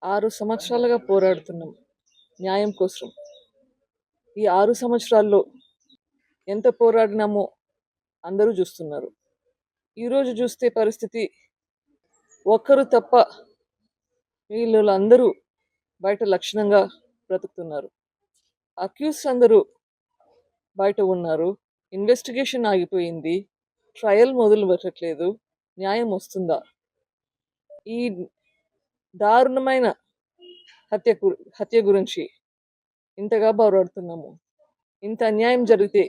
6 సంవత్సరాలుగా పోరాడుతున్నాం న్యాయం కోసం. ఈ 6 సంవత్సరాల్లో ఎంత పోరాడినామో అందరూ చూస్తున్నారు. ఈరోజు చూస్తే పరిస్థితి ఒక్కరు తప్ప వీళ్ళందరూ బయట లక్షణంగా బ్రతుకుతున్నారు. అక్యూస్ అందరూ బయట ఉన్నారు. ఇన్వెస్టిగేషన్ ఆగిపోయింది. ట్రయల్ మొదలు పెట్టట్లేదు. న్యాయం వస్తుందా? ఈ దారుణమైన హత్య గురించి ఇంతగా పోరాడుతున్నాము. ఇంత అన్యాయం జరిగితే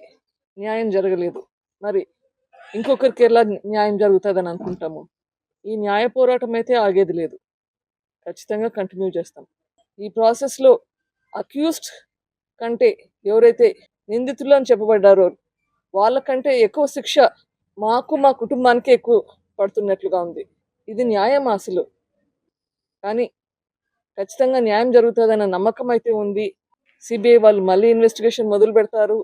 న్యాయం జరగలేదు, మరి ఇంకొకరికి ఎలా న్యాయం జరుగుతుందని అనుకుంటాము. ఈ న్యాయ పోరాటం అయితే ఆగేది లేదు. ఖచ్చితంగా కంటిన్యూ చేస్తాం. ఈ ప్రాసెస్లో అక్యూస్డ్ కంటే ఎవరైతే నిందితులు అని చెప్పబడ్డారో వాళ్ళకంటే ఎక్కువ శిక్ష మాకు మా కుటుంబానికి ఎక్కువ పడుతున్నట్లుగా ఉంది. ఇది న్యాయం అసలు. కానీ ఖచ్చితంగా న్యాయం జరుగుతుందన్న నమ్మకం అయితే ఉంది. సిబిఐ వాళ్ళు మళ్ళీ ఇన్వెస్టిగేషన్ మొదలు పెడతారు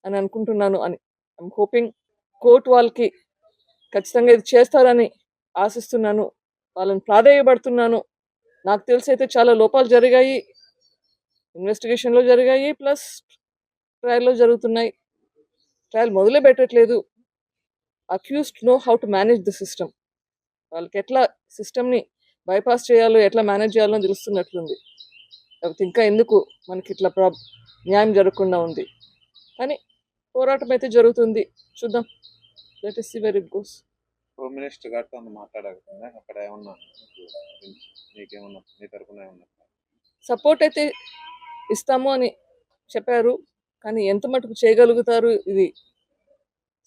అని అనుకుంటున్నాను. ఐఎమ్ హోపింగ్ కోర్టు వాళ్ళకి ఖచ్చితంగా ఇది చేస్తారని ఆశిస్తున్నాను. వాళ్ళని ప్రాధేయపడుతున్నాను. నాకు తెలిసి అయితే చాలా లోపాలు జరిగాయి, ఇన్వెస్టిగేషన్లో జరిగాయి, ప్లస్ ట్రయల్లో జరుగుతున్నాయి. ట్రయల్ మొదలే పెట్టట్లేదు. Accused know how to manage the system. వాళ్ళకి ఎట్లా సిస్టమ్ని బైపాస్ చేయాలో, ఎట్లా మేనేజ్ చేయాలో తెలుస్తున్నట్లుంది. లేకపోతే ఇంకా ఎందుకు మనకి ఇట్లా న్యాయం జరగకుండా ఉంది. కానీ పోరాటం అయితే జరుగుతుంది. చూద్దాం. Let us see where it goes. Home minister గారితో మాట్లాడకపోతే అక్కడ ఏమన్నా మీకేమన్నా మీ తరపున ఏమన్నా సపోర్ట్ అయితే ఇస్తాము అని చెప్పారు. కానీ ఎంత మటుకు చేయగలుగుతారు ఇది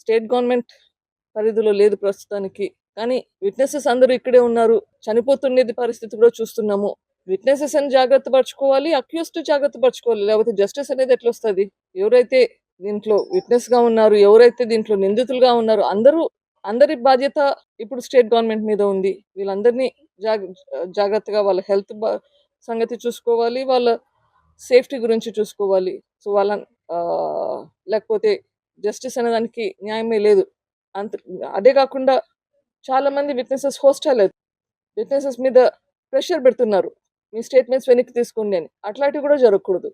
స్టేట్ గవర్నమెంట్ పరిధిలో లేదు ప్రస్తుతానికి. కానీ విట్నెసెస్ అందరూ ఇక్కడే ఉన్నారు. చనిపోతున్నది పరిస్థితి కూడా చూస్తున్నాము. విట్నెసెస్ అని జాగ్రత్త పరచుకోవాలి, అక్యూస్డ్ జాగ్రత్త పరచుకోవాలి. లేకపోతే జస్టిస్ అనేది ఎట్లా వస్తుంది? ఎవరైతే దీంట్లో విట్నెస్ గా ఉన్నారు, ఎవరైతే దీంట్లో నిందితులుగా ఉన్నారు, అందరి బాధ్యత ఇప్పుడు స్టేట్ గవర్నమెంట్ మీద ఉంది. వీళ్ళందరినీ జాగ్రత్తగా వాళ్ళ హెల్త్ సంగతి చూసుకోవాలి, వాళ్ళ సేఫ్టీ గురించి చూసుకోవాలి. సో వాళ్ళ లేకపోతే జస్టిస్ అనే దానికి న్యాయమే లేదు. అదే కాకుండా చాలా మంది విట్నెసెస్ హోస్టైల్ విట్నెసెస్ మీద ప్రెషర్ పెడుతున్నారు, మీ స్టేట్మెంట్స్ వెనక్కి తీసుకోండి అని. అట్లాంటివి కూడా జరగకూడదు.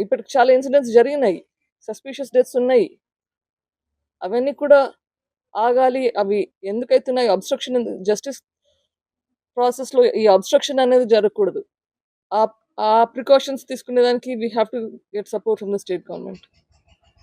ఇప్పటికి చాలా ఇన్సిడెంట్స్ జరిగినాయి, సస్పిషియస్ డెత్స్ ఉన్నాయి. అవన్నీ కూడా ఆగాలి. అవి ఎందుకైతున్నాయి? అబ్స్ట్రక్షన్, జస్టిస్ ప్రాసెస్లో ఈ అబ్స్ట్రక్షన్ అనేది జరగకూడదు. ఆ ప్రికాషన్స్ తీసుకునేదానికి we have to get support from the state government.